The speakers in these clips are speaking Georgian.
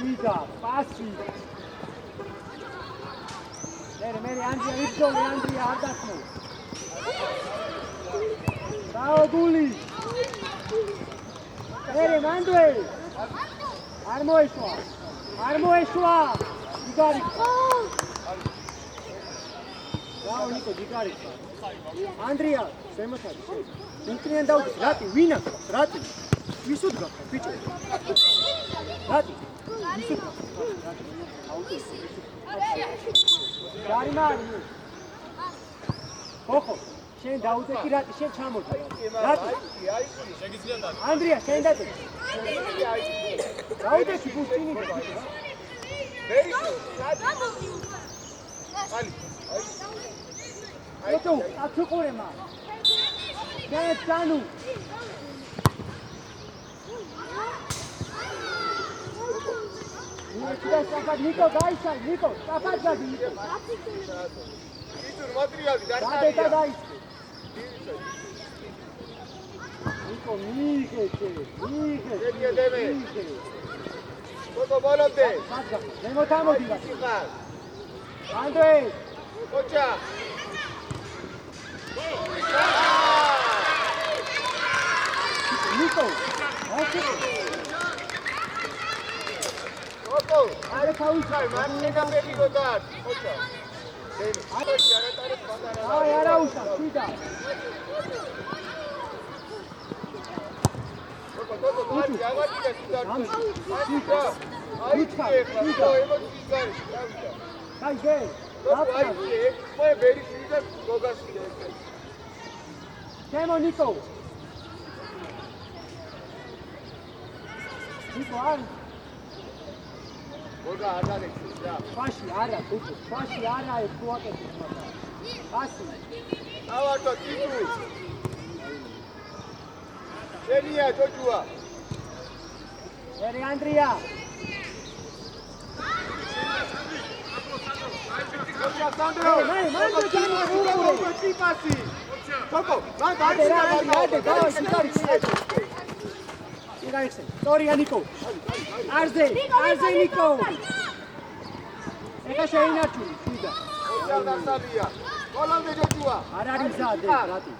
Ida, passi. Mere, Andrea, Ipsoli, Andrea, Ardasmo. Bravo, Gulli. Mere, Manuel. Armo Esua. Digari. Bravo, Nico, Digari. Andrea, Semotari. Ukrian dau, Rati, Vina, Rati. Visudga, piče. Rati. Visudga. Gari mari. Koko. Შენ დაუძეკი რატი შენ ჩამოდი რატი ანდრია შენ დაუძეკი დაუძეკი ბუსტინი ეტო აწუყურემა შენ წანუ ნიკო გაიშალ ნიკო საფად გადი ნიკო იტურ მატრიალი დაიწყე Nico, Miguel. Deme. Toto bolonde. Demotamo diga. Andre. Kocha. Nico. Toto. Are pausai, marca peli godar. Kocha. Ai, Arausa, cuida. Come on, Nico. Nico, on. Pashi, ara, tudo. Pashi, ara, é tua que tu mata. Pashi. Agora tô tudo. Genia, Joshua. Eri Andrea. Sandro. Sorry, Nico. Arze, Nico. Eka sheinachu, sida. Golande Joshua. Arari zade, rati.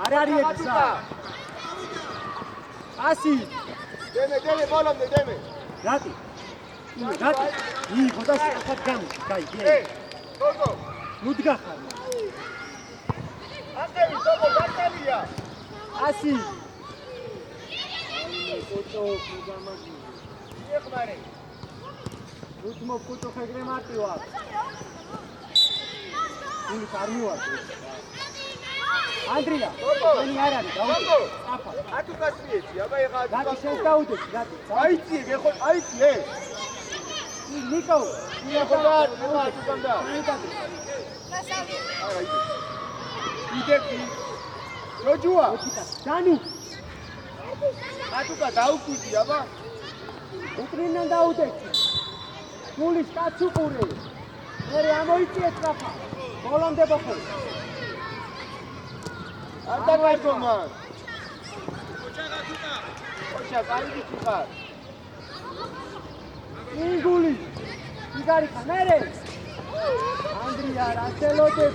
Arari ekza. Asi. Deme, golande, deme. Rati. Rati. Ii, godas afat gam. Dai, ye. Gogo. Mudga khar. Andei, togo gatalia. Asi. Foto, mudamagi. Ye khmare. Utmo foto khagre marti ho aap. Ii karmu aap. Andrea, ani arari, daude. Apa. Atu kasrieti, aba ega atu. Rati shen daude, rati. Aitsi, gexo, aitsi, Nico, Nico, atu ganda. Ara ide. Idepi. Joshua. Danu. Atu ka daukuti, aba. Ukrinan daude. Pulis katsukure. Mere amoitsi etrafa. Bolonde boko. Atakai Thomas. Kocha, kaidi chikar. Inguli. Igari kamere. Andrea, Racelote,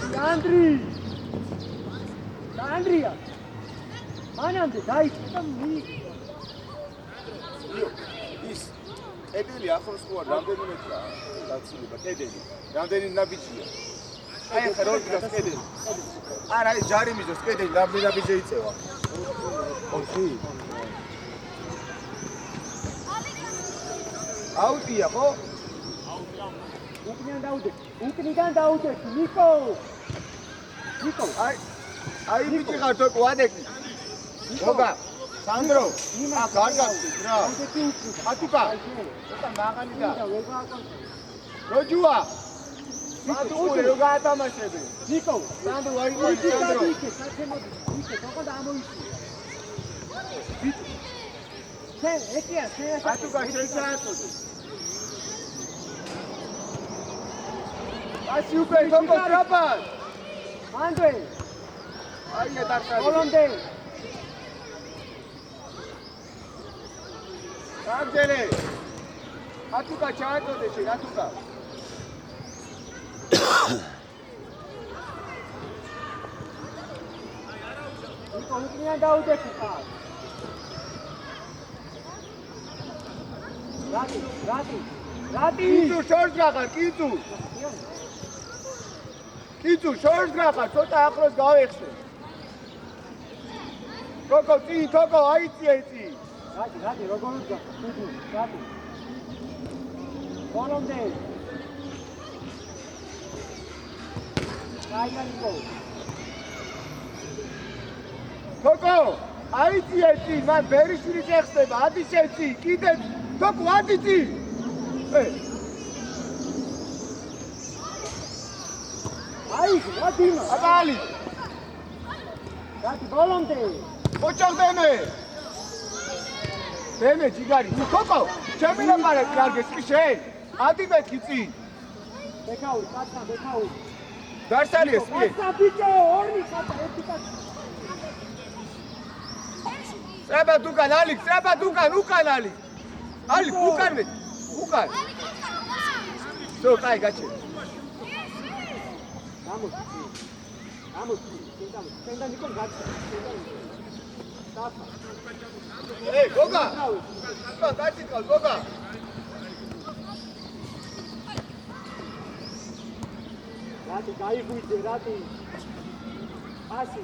Andrea. Manande, dai, tammi. Is. Edeli ახლა სხვა რამდენი მეტრა? დაცილება, კედელი. რამდენი ნაბიჯია? Ai, xerol das კედელი. არა, აი ჯარი მიზოს კედელი, ნაბიჯი იწევა. ოკეი. აუტია ხო? უკნიდან დაუდე, ნიკო. აი ბიჭი ხარ თო კვადეკი. გოგა, სანდრო, გარგაცი რა. ატუკა. ეხა მაღალი და. როჯუა. სანდრო რო გაათამაშები. ნიკო, სანდრო აი სანდრო. ნიკო, თქო და ამოიწი. შენ ეკია, შენ ატუკა შენ საათოდი. Asi upe, toko trapas. Andre. Ai, etarta. Bolonde. Angele. ათუკა ჩააწოდე შენ ათუკა კონკრეტულად დაუდექი ხარ რატი კიცუ შორს გახარ კიცუ შორს გახარ ცოტა ახლოს გავეხსე კოკო აიწია რატი როგორ უძა რატი ბოლომდე კაიგანიკო კოკო აიწია მან ბერიშვილი წეხსდება ადიშეცი კიდე კოკო ადიცი რატი აბალი რატი ბოლომდე ოჩახ დემე ჯიგარი კოკო ჩემი ლაპარაკი არ გესმი შენ ადი მეთქი წინ ბექაური დარსალია სპიე ბიჭო ორი კატა ერთი კატა ტრაბა დუკან ალი უკან ალი უკან სო კაი გაჩე ამოდი შენთან იყო გაჩა გოგა გაჩიკავ გოგა რატი გაიგვიძე რატი ასი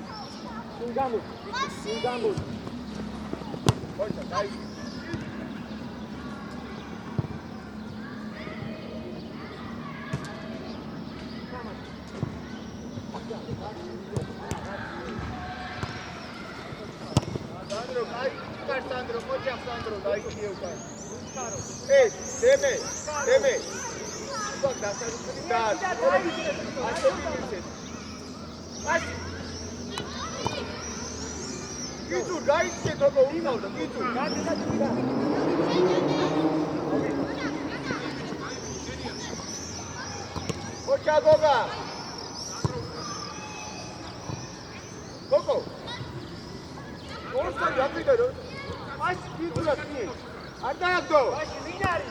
სინგამო ხოჭა დაი Sandro, moja Sandro, dai che io fai. Deme. Guarda, sta risultando. Kitu, dai che dopo uno, Kitu. Moja Goga. Gogo. Orsa yapıyor. Aç bir durasın. Ardağdo. Başı minari.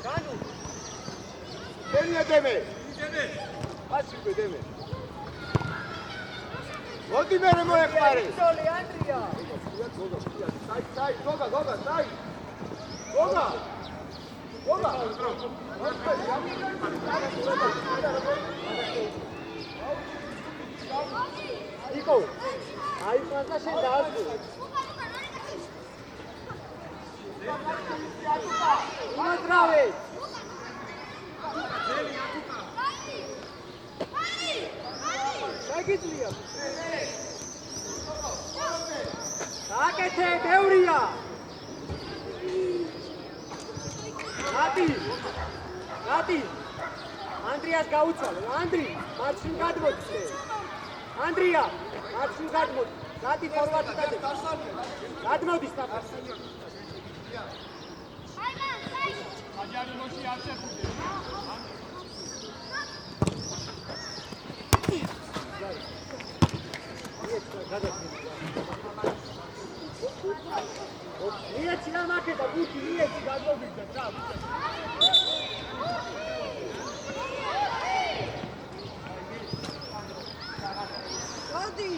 Kanu. Deme. Aç bir deme. Vodi mere moje pare. Soli Andrija. Staj, Goga. Iko. Ai fazla şey daha az. Zdravi! Şagitliyor. Sakete devriya. Rati. Andrias gautsalo. Andri, matsin gadmodse. Andria, matsin gadmod. Rati forward kade. Gadmodis tapa. აჯარიმოში აწეხუდი. Მიეცი რა მაკეტა ბუთი მიეცი გადმოვიდა ცა. მოდი.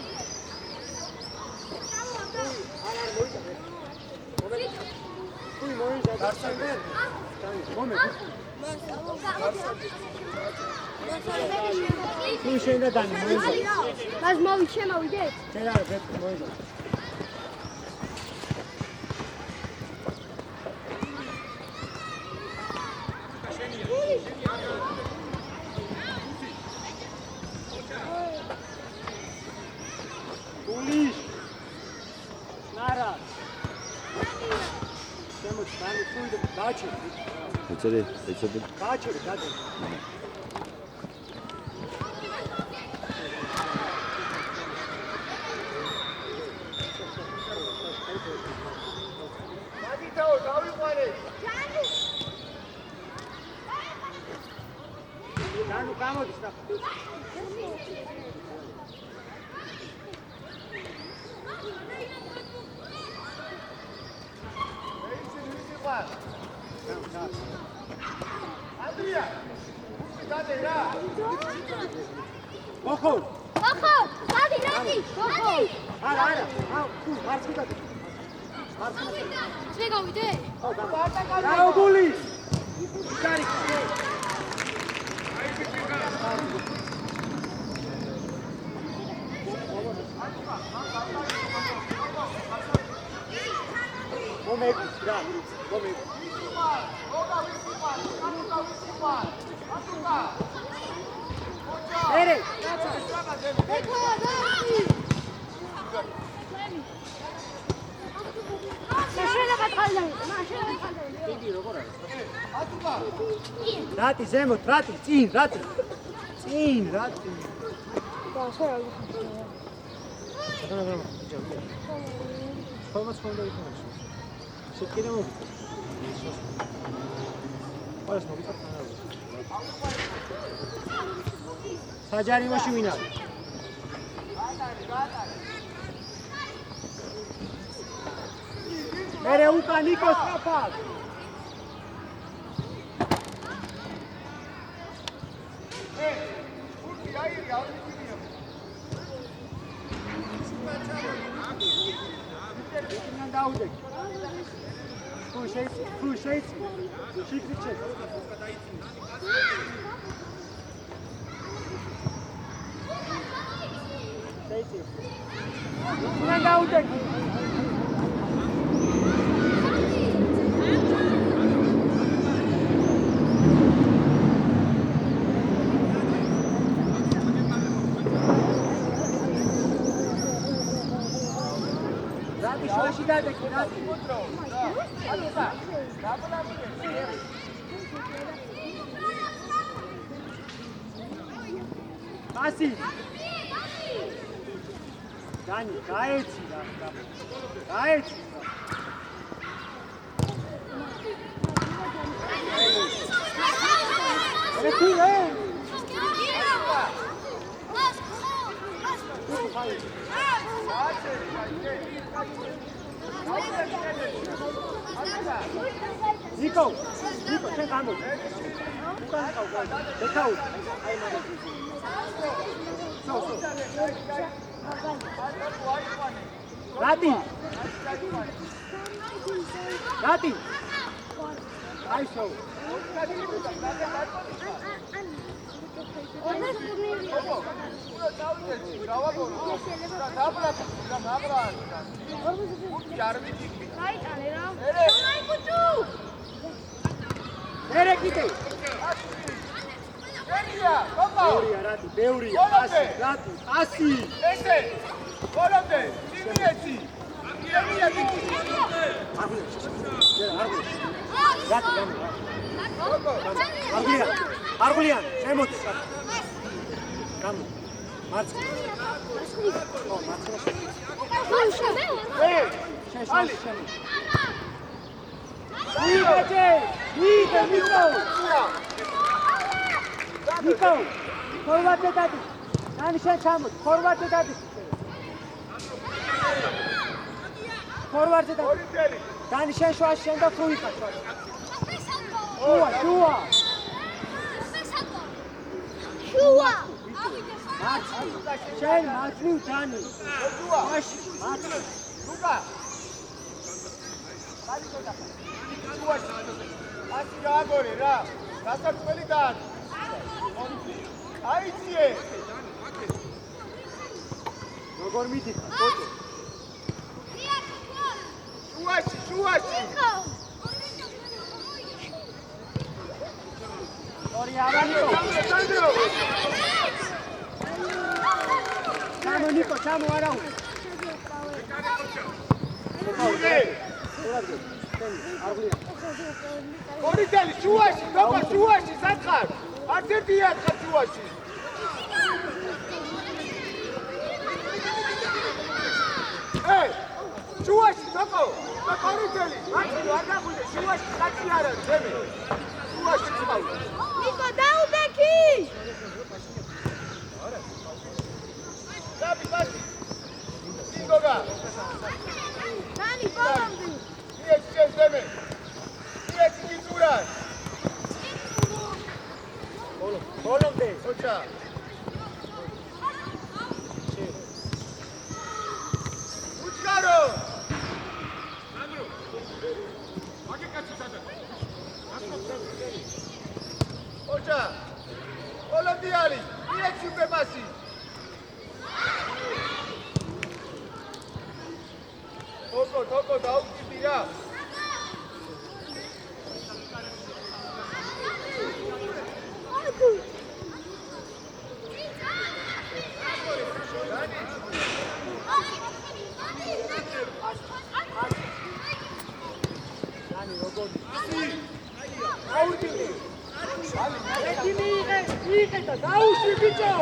არა მოიდა. Kui moisa darsanga. Come? Kui შენდა დანი მოიდა. მას მოვიდეთ. ჩერა ვეთ მოიდა. Pulish. Nara. ეცადე. გააჩერე. მაგითაო დავიყვანე. ნანუ გამოდის და ოხო ოხო გადი ოხო არა თუ მარცხი გადი შე გავიდე გაუგული კარი მომეკ რა მომეკ ერე იგი როგორ არის რატი ზემოთ რატი წინ რატი ხომაცხონდა იქნება შეკიდე მოგიწევ ყველას მოგიწევ თანავე საჯარიმოში ვინ არის მერე უკან ნიკოს კაფალ Asi. Dani, gaeci. Gaeci. Nico, sen kalma. Dekau. Rati. I show. Beuri, Asi. Argulian, შემოწ. Come. March. Oh, march. Hey, Ali. Nico. Forward dadi. Nani sen çamur. Forward dadi. Forward dadi. Nani sen şu aşağıda fruita. Şua. Sen matlu tani. Matlu. Luka. Asi gagore ra. Rasatmeli dan. Aitie. Როგორ მიდი? შუაში. ორი არანიკო. ჩამო ნიკო, ჩამო არაუ. ორი წელი შუაში, გოგო შუაში სათხარ. არც ერთია შუაში. Hey! შუაში გოგო, ორი წელი. მაშინ არ გაგულე შუაში კაცი არ არის, ძემე. შუაში წავ. ნიკო დაუდექი! Gabi. Gogა. Dani, ბოლომდე. Იეჩეს ძემე. იეჩი გიწურა. ბოლო. თოკო დაუჭირდი რა. Იღე და დაუშვი ბიჭო.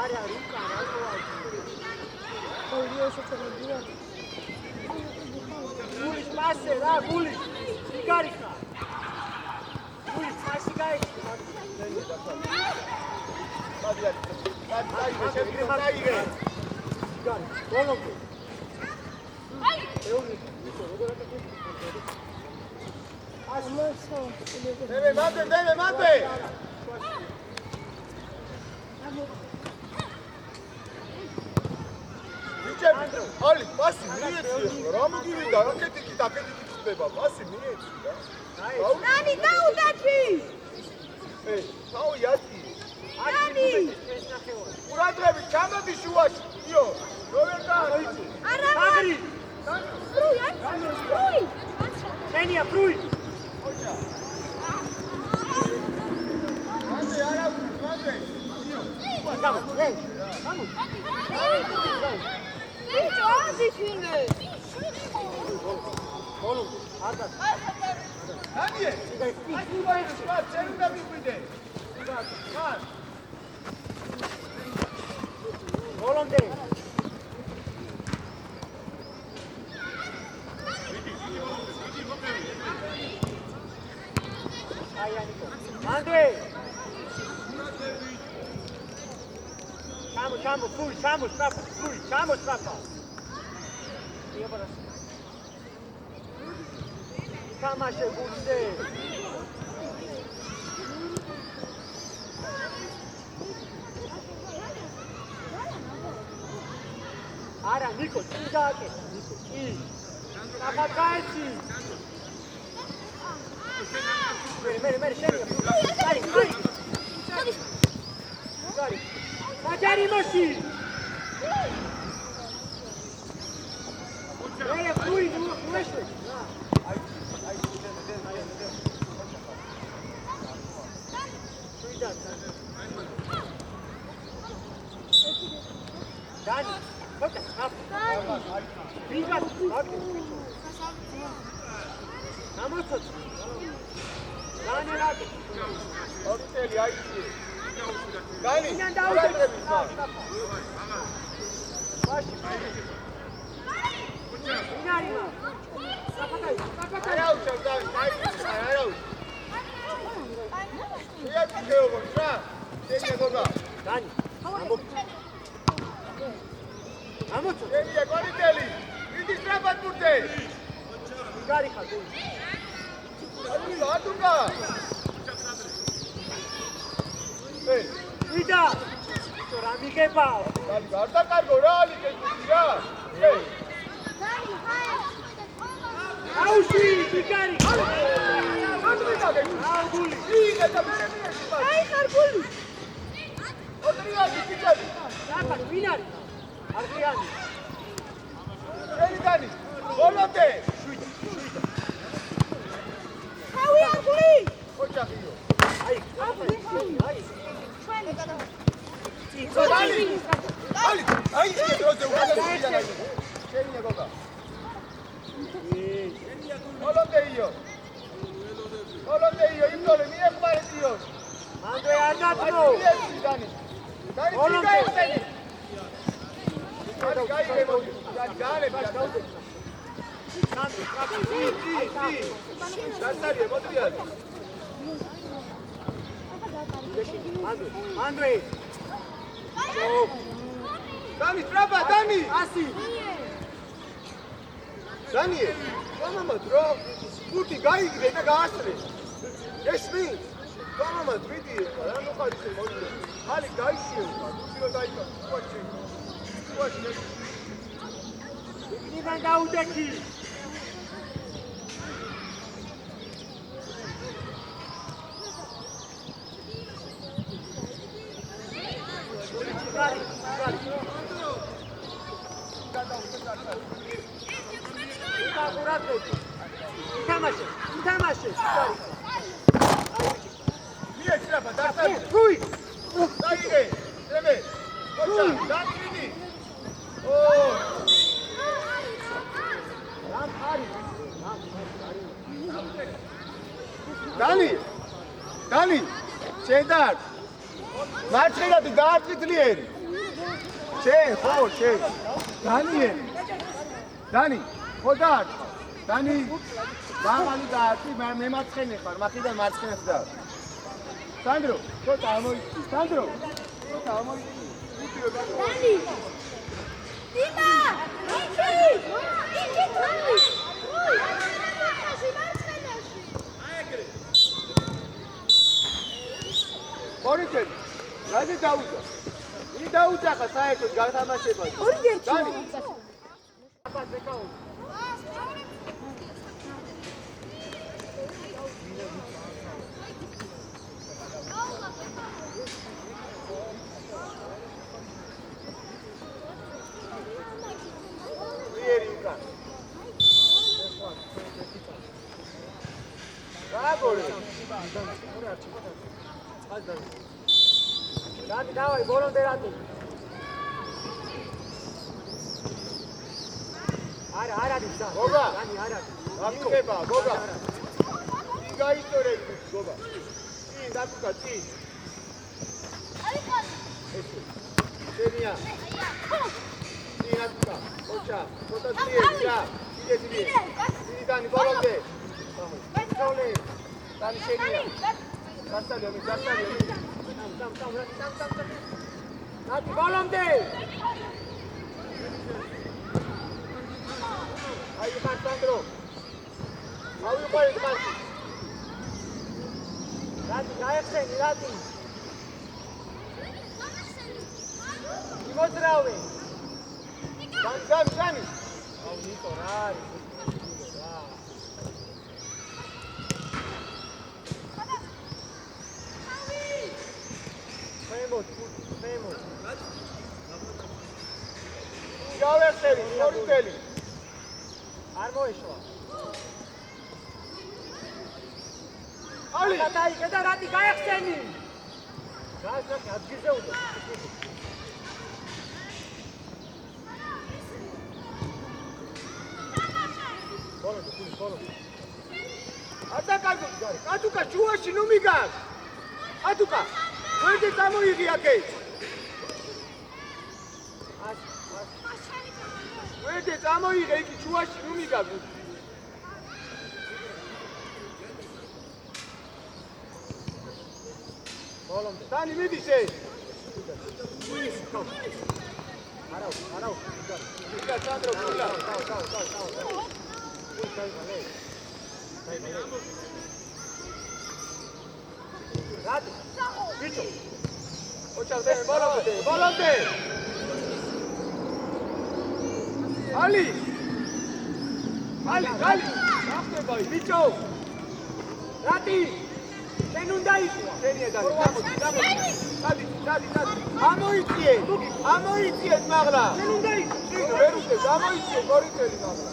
არა რუკა რა გულის მასე რა გულის იგარიხა გულის მასი გაიქი დაიგე გარი ბოლომდე დევე მანდე ალი პასი მიეცი რა მიგივიდა რაკეტი ხდება პასი მიეცი რა ნანი დაუდექი თავი ატი ნანი ყურადღებით ჩამოდი შუაში იო როვერტა არა აგრი პრუი პრუი ენია პრუი მანდე არა მანდე ბიჭო აზიფინე ბოლო არა ნანიე ჩერუ დამიყვიდე მან ბოლომდე Andre! Chamo, fui, chamo, strapa. Kamasze budzę. Ara, Nico, tingake. I. Napakajci. Meri, şeriye. Gari. Macari moshi. Eya, fui, nuește. Dani, bota, rápido. Vinga, rápido. Vamos todos. Dani, rápido. ოკელი აიწი დანი Იდან დაუდექი. Başı. Დინარიმა. Sapatay. არა უშავ დანი აიწი არა უშავ შეიათი გეუბნ რა შენია გოგა Dani. Ამოწო. შენია კორიტელი დიდი სტრაფად მურდე გარი ხარ. აი ლადუკა ვიდა. რა მიგებავ? დანი გარდა კარგო რა ალი კეთილი რა ნანი ჰაი აუში, ვიგარი. აუ გული იგე და მე ჰაი ხარგული ოტრიანი კიტები Sapa, ვინ არის? არგიანი. შენი დანი ბოლომდე ჰავი არგული ოჯახიო აი, აი. ალი აი ეს დროზე უკადაგია შენია გოგა ბოლომდეიო იმდოლე მიეხმარებიო Andre აზატო. დანი ბოლომდე. დანი გაიგებო დანი გაარები დასარია მოტრიალი Andre. დანი ტრაბა დანი ასი. დანი მამამა დრო ფუტი გაიგრე და გაასწრე ესმი მამამა დვიდი რა ნუხარიშე მოდი ხალი გაიშიო ფუტიო დაიკა უაჩი ვიდან დაუდექი. გარი. თამაში. გარი. მიეცრაფა დასარი რუი. დაიგე ძმე მოცა დატრინი ო რამ არის? დანი შენ და მარცხენად გააწითლიერი შენ ხო შენ დანი ხო და დანი მაღალი გააცი მე მარცხენა ხარ მახიდან მარცხენას და სანდრო ცოტა ამოიწი სანდრო ცოტა ამოიწი დანი დიმა იქი დანი ორიგერი რაზე დაუძა ი დაუძახა საერთოდ გათამაშება ორიგერი დანი ვიერი უკან რაგორე Dani, davai, bolon de ratu. Ara, disa. გოგა Dani, ara. აფიქება გოგა ი გაისტორე გოგა ი დაკუკა ი შენია ი დაკუკა ოჩა ცოტა ძლიერი იდე ძლიერი დანი ბოლომდე ჩოლე დანი შენია გასწავლე Tam. Dani, bolon de. აი ხარ სანდრო ავიღოთ მას Dani, gaixeni, Dani. Imozdrave. დანი Au, Nito, rari. Femos. გავეხსენი ორიტელი Ar moishva. ალი Dai, da rati gaixeni. Gaixeni, adgirze uda. Bolon. ატაკაგო ატუკა ჩუაში ნუ მიგარ ატუკა ვერდი გამოიღი აქე ვერდი გამოიღე იქ ჩუაში ნუ მიგარ Bolon de. დანი მიდი შენ Arau. იკა სანდრო გულა Rati. ბიჭო ოჩა დე ბოლომდე ალი ახტება ბიჭო Rati. Sen უნდა იყო. შენია დანი დადი ამოიწიე მაღლა Sen უნდა იყო. ვერ უკვე გამოიწიე გორიტელი მაღლა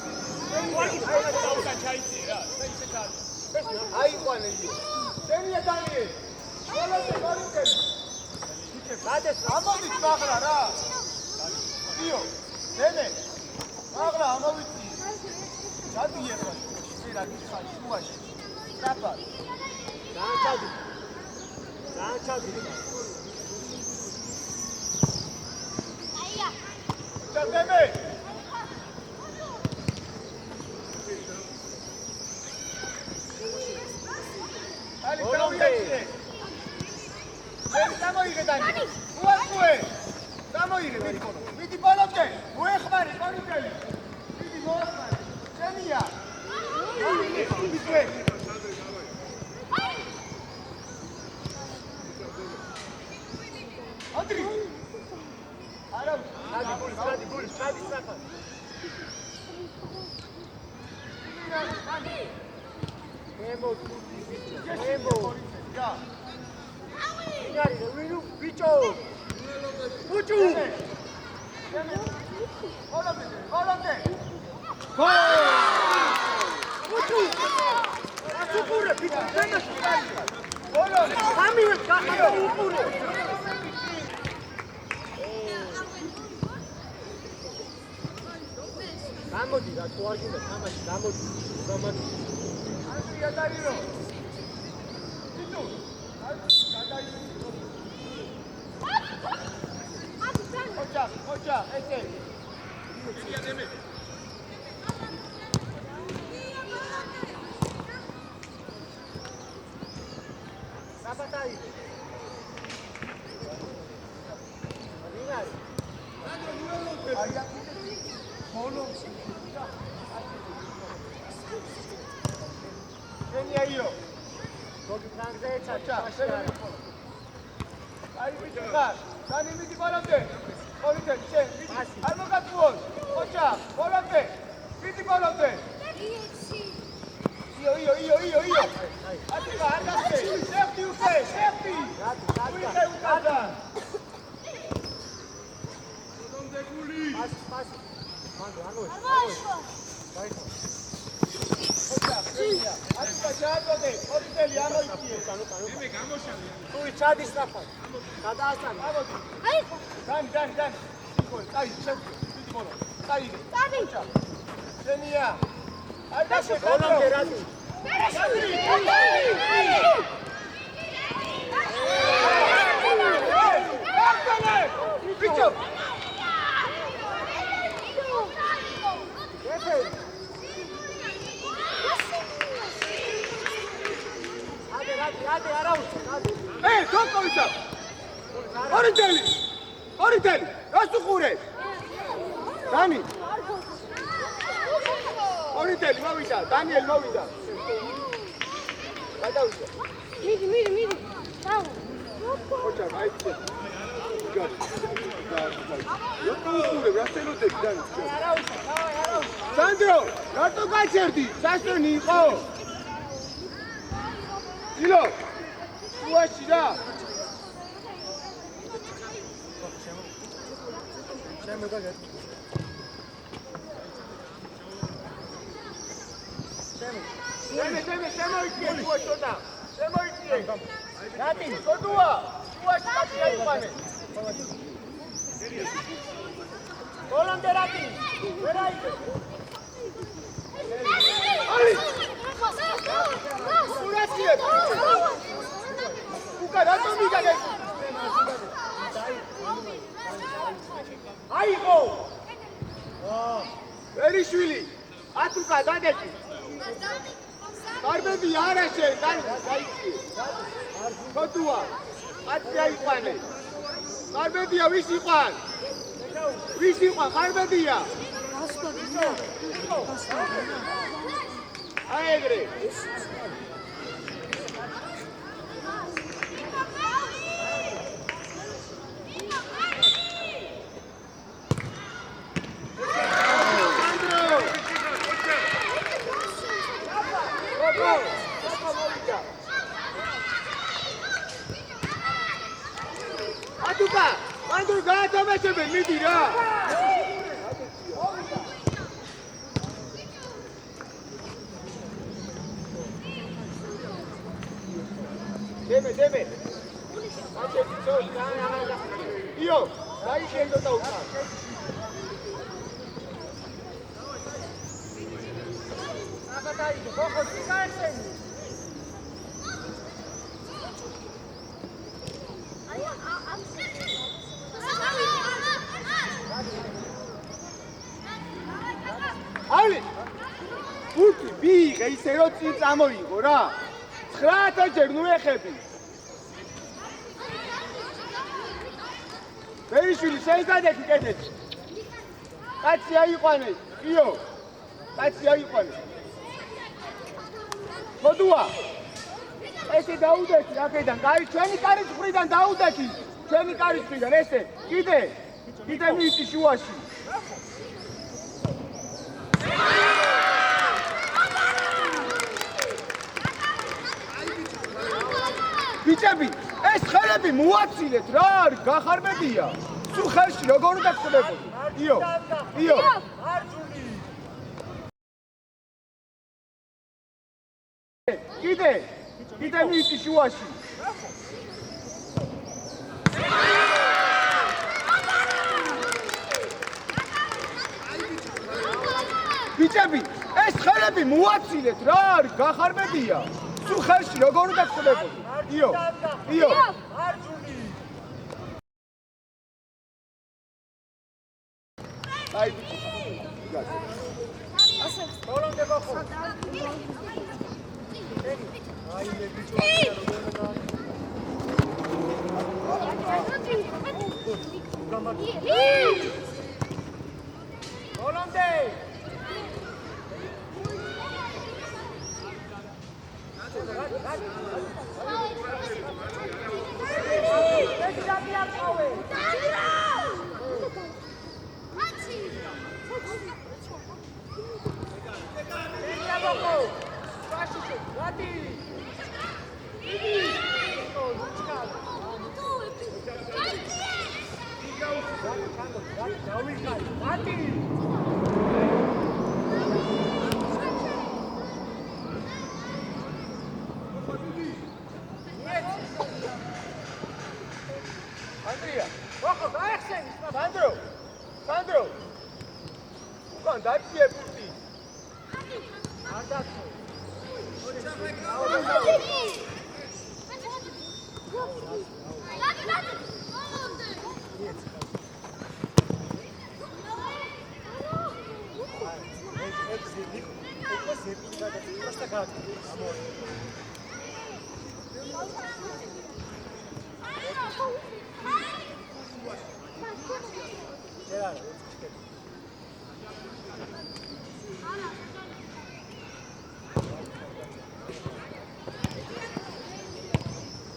აიყვანე შენია დანი ბოლომდე გორიტელი Rades. ამოვით მაღლა რა დიო ნენე მაღლა ამოვიცი გადიე ხო შე რა გიხარ შუაში დაბა Sanchadi. ჩადემე ალი გამოიგე შენ გამოიგე დანი უარყუე გამოიგე მიდი ბოლომდე მოეხმარი კონიტელი მიდი მოეხმარი შენია მიდი ანდრი არა Stadi strafa. Emo. Ingari, winu bicho. Puchu. ბოლომდე Puchu. Asupure, bicho. ბოლომდე Amiwe, upure. Gamodi, da tuajina, tamashi, gamodi. ანდრია დაირო ბიჭო გადაირო ოჩა საბათაი. გენიაიო. გოგი ფრანგზე ეცაჭა. აი მიდი ხარ. დანი მიდი ბოლომდე. ყოლიძე, შენ მიდი. არ მოგაწუოს. ხოჭა, ბოლომდე. მიდი ბოლომდე. იო. ატიკა, არ გასწე. სეფტი უკვე, სეფტი. უკვე უკადა. პასი. მანდო, ანოე. ატიკა, ჩააგდე. ყოლიძელი ამოიწიე. თუი ჩადის ნახა. გადაასწანი. დანი. წაი, შევდი. მიდი ბოლო. წაი. შენია. არ გასწე. ბოლომდე რატი? ბიჭო, ადე არა უცხო. თოქოვიცა. ორიტელი. რას უყურე? დანი. ორიტელი მოვიდა, დანიელ მოვიდა. გადავიდა. მიდი. დაუ. ხოჭა, გაიწე. გიგად. უყურე, რას ელოდები დანი? არა უცხო. სანდრო, რატო გაჩერდი? სასწენი იყო. ილო. უაში რა. შემოგაგეთ. შემოიწიე, უაშოთა. შემოიწიე. რატი? გოდუა. უაში კაცი აიყვანე. ბოლომდე რატი? ვერაიგე. სურათიე. უკა რატომ მიგაგე? აიღო. ვერიშვილი. ატუკა დადეთი. კარბები არა შენ, დაიწიე. გოდუა. კაცი აიყვანე. კარბებია ვის იყვან? კარბებია. აი ეგრე. ატუკა, მანდურ გაათამაშებენ, მიდი რა. დემე. აჩეთი წოს, გაანა. იო, დაიშენდო და უკა. საბათაი, ხოხო, წაერთენი. ალი. უთი ბიღე ისე რომ წინ წამოიღო რა. 9 ჯერ ნუ ეხები. ვერიშვილი შეიძლება კეთეთ. კაცი აიყვანე. იო. კაცი აიყვანე. მოდუა. ესე დაუდეთი აქედან. კარი ჩვენი კარის მხრიდან დაუდეთი. ჩვენი კარის მხრიდან ესე. კიდე მიიწი შუაში. ბიჭები, ეს ხელები მოაცილეთ რა არის, გახარბებია. სულ ხელში როგორ უნდა გწდებოდი? იო. მარჯვნივ. კიდე მიიწი შუაში. ბიჭები, ეს ხელები მოაცილეთ რა არის, გახარბებია. სულ ხელში როგორ უნდა გწდებოდი? იო. მარჯვნივ. აი ბიჭი. ბოლომდე გახო. აი მე ბიჭო ბოლომდე. Andrea, გახო გაიხსენი. Sandro. უკან დაჭიე პუტი. არ დაწო.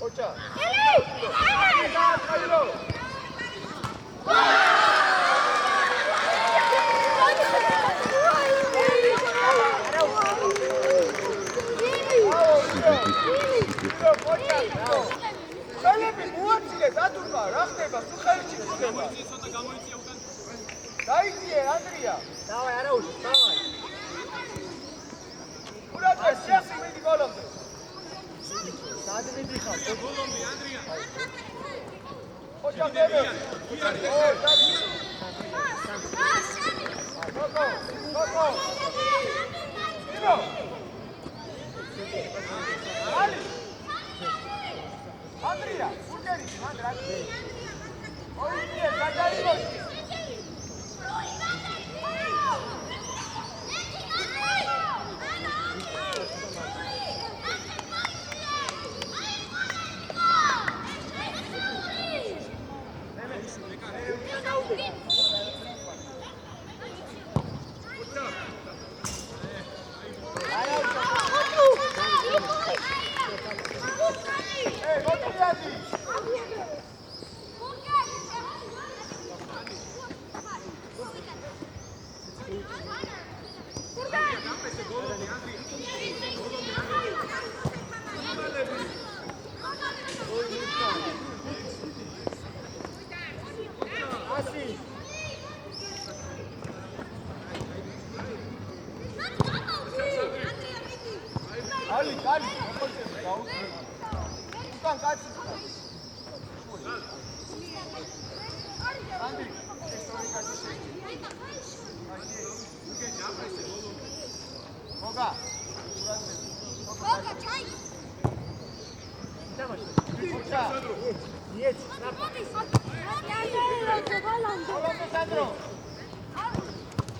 ოჩა. Salები მოაწილე დადურმა, რა ხდება? სულ ხელში ხდება. დაიწიე ანდრია. დავაი არა უშ, დავაი. ურატა შეასი მიდი გოლომდე. სადმიდი ხარ? გოლომდე ანდრია. ოჩა დები. გოგო. იბო. ალი. Andrea, urgeri, Andrea. Oye, gajarilo. Ali, ukან კაცი. Andi, Moga. Moga, çay. Tamam. Uça. Yes. Golomde Sandro.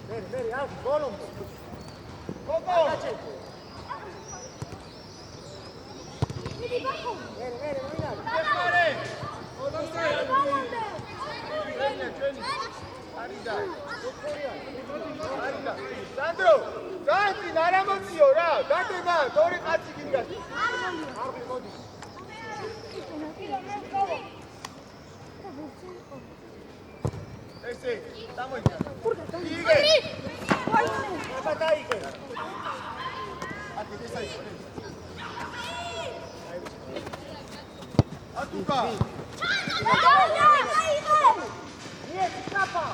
Ver, al golom. Gogo. Ver, oynar. Defare. Arida. Arida. Sandro, განცი ნარამოციო რა, გატება, თორი კაცი გინდას. არბი მოდი. ესე, დამოიჭა. იგე. აბა დაიგე. აკი ესაი. ატუკა. Yes, papa.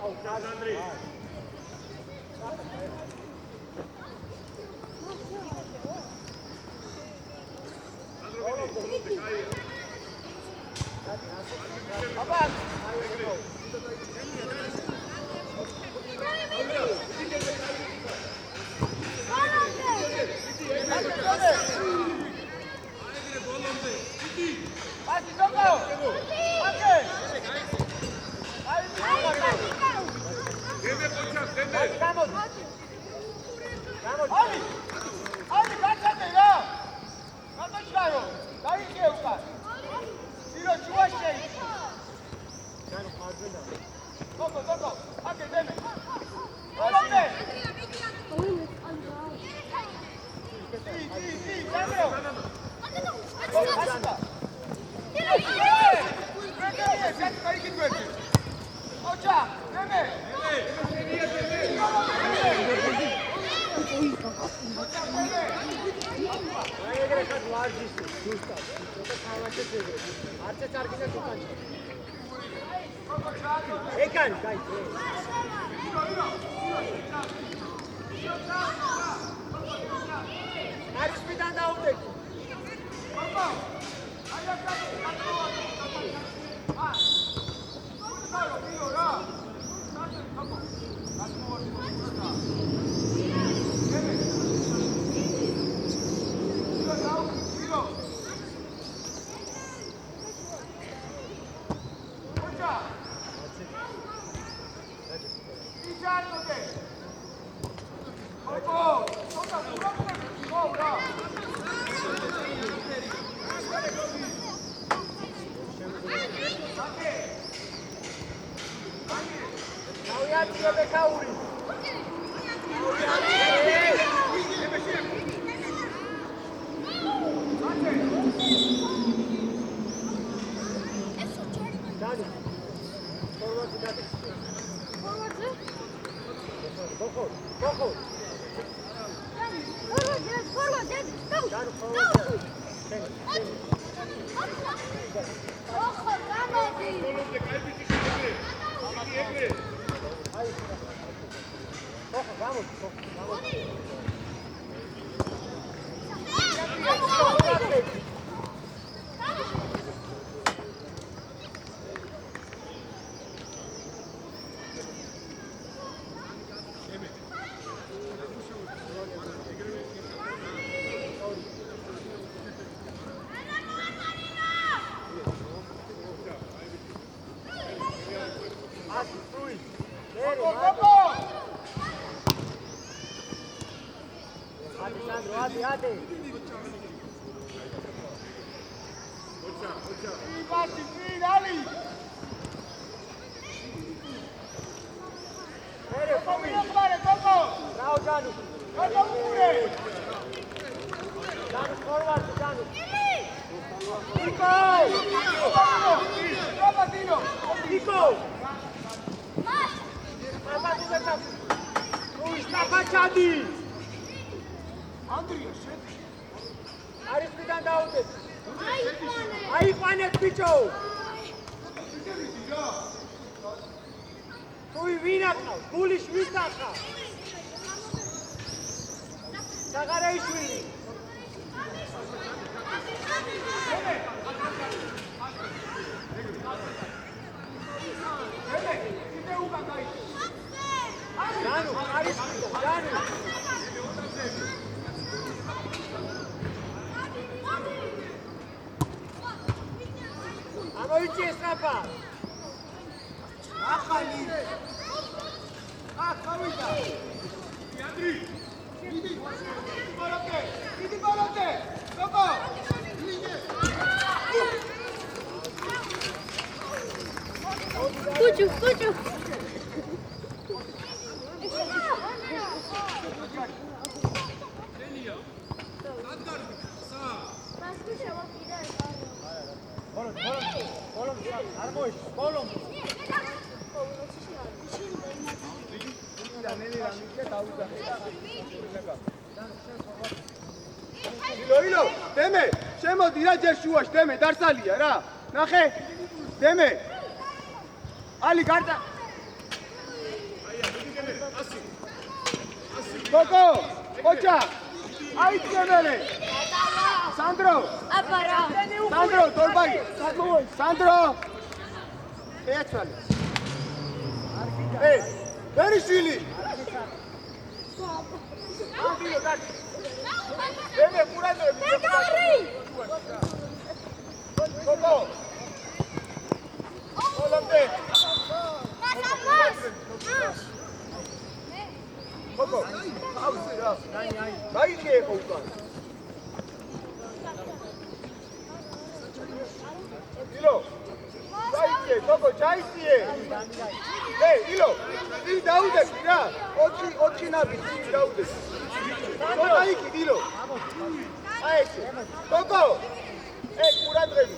Oh, God, Andrei. ალი გაცადე რა გაწაჩარო დაიხე უკან ძირო შუაში გოგო აკე დემე გოლომდე Кучу. ილო, დემე, შემოდი რა ჯერ შუაში, დემე, დარსალია რა. ნახე, დემე. ალი გარდა. გოგო, ოჯა. აი დემელე. სანდრო. აპარა. სანდრო, თორბაგი. სანდრო. ეცვალე. ვერიშვილი. ანდიო დარ. დემე ყურადღები. გოგო. გოლომდე. გოგო თავზე რა გაიხიე უკან ილო გაიხიე გოგო ჩაიხიე ილო ის დაუდები რა 4 ნაბი დაუდები გაიხი ილო აი ეს გოგო ყურადღები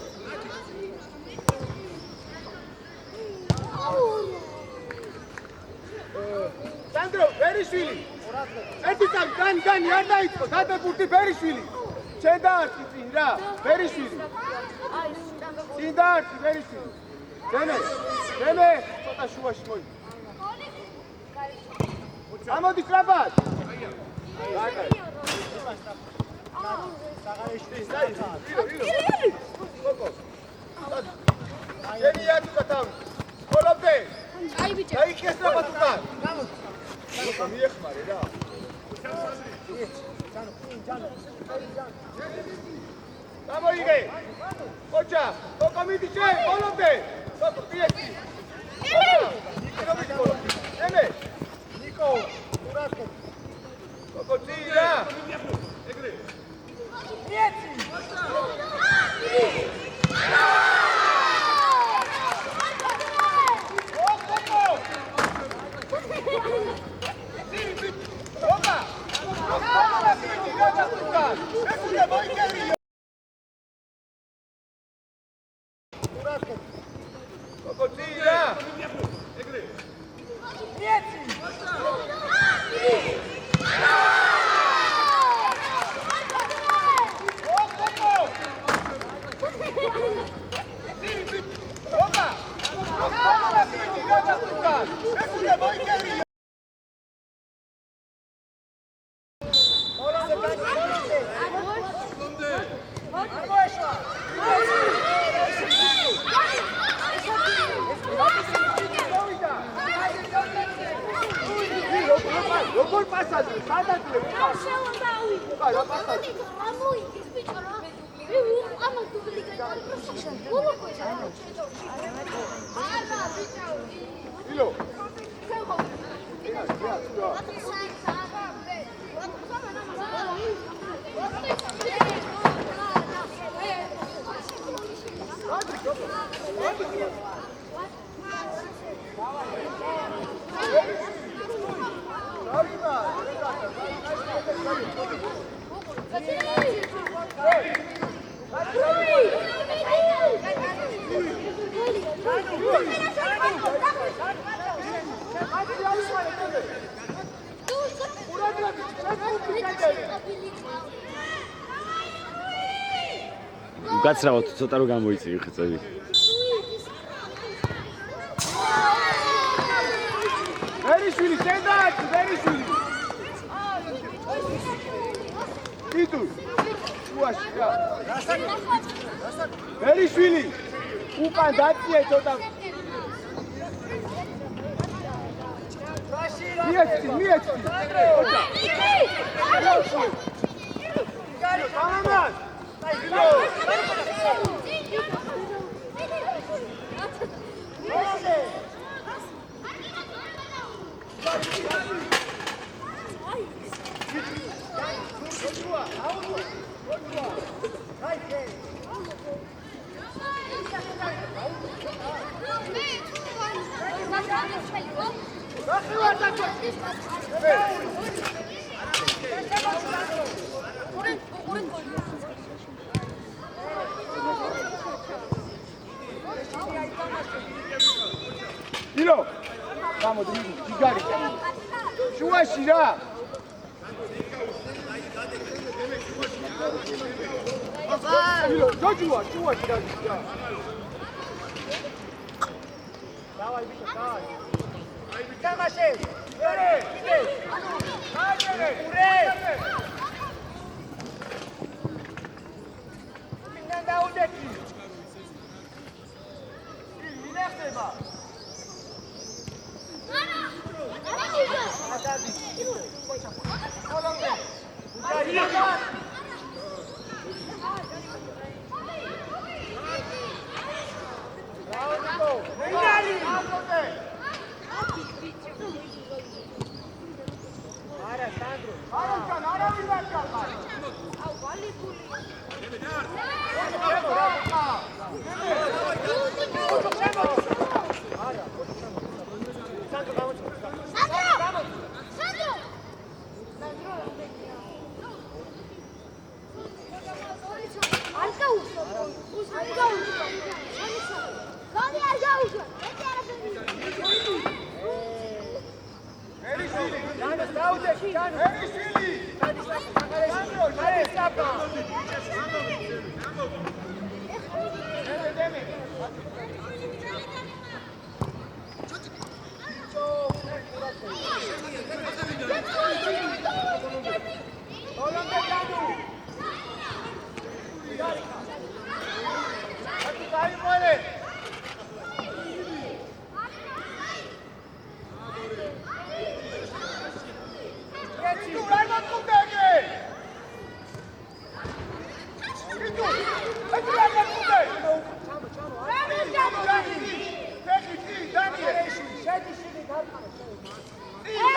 სანდრო ბერიშვილი ერთი წამი განი არ დაიწყო დადებული ბერიშვილი შენ დაარჩი წინ რა ბერიშვილი წინ დაარჩი ბერიშვილი ძემე ცოტა შუაში მოი ამოდი ტრაბად შენი ატუკა თავი ხოლობდე გაიხიეს ტრაბად უკან მიეხმარე რა გამოიგე ოჩა გოგო მიდი შენ ხოლობდე გოგო პიესი ემე ნიკო ურასკო გოგო ძირა ეგრე პიესი როგორ პასაჟი სადაც რა პასაჟი ილო გაცრავოთ ცოტა რომ გამოიწვიო ხეწები. ბერიშვილი შენდააჩი ბერიშვილი. იდუ. შუაში რა. ბერიშვილი. უკან დაწიე ცოტა. მიეცი. ოჩა. გამამას. ილო გამოდი გიგარი შუაში რა ილო ჯოჯუა შუაში რა დავაი ბიჭო დავაი თამაშე ერე აიე ურე მინდა დაუდეთი მინახება Ე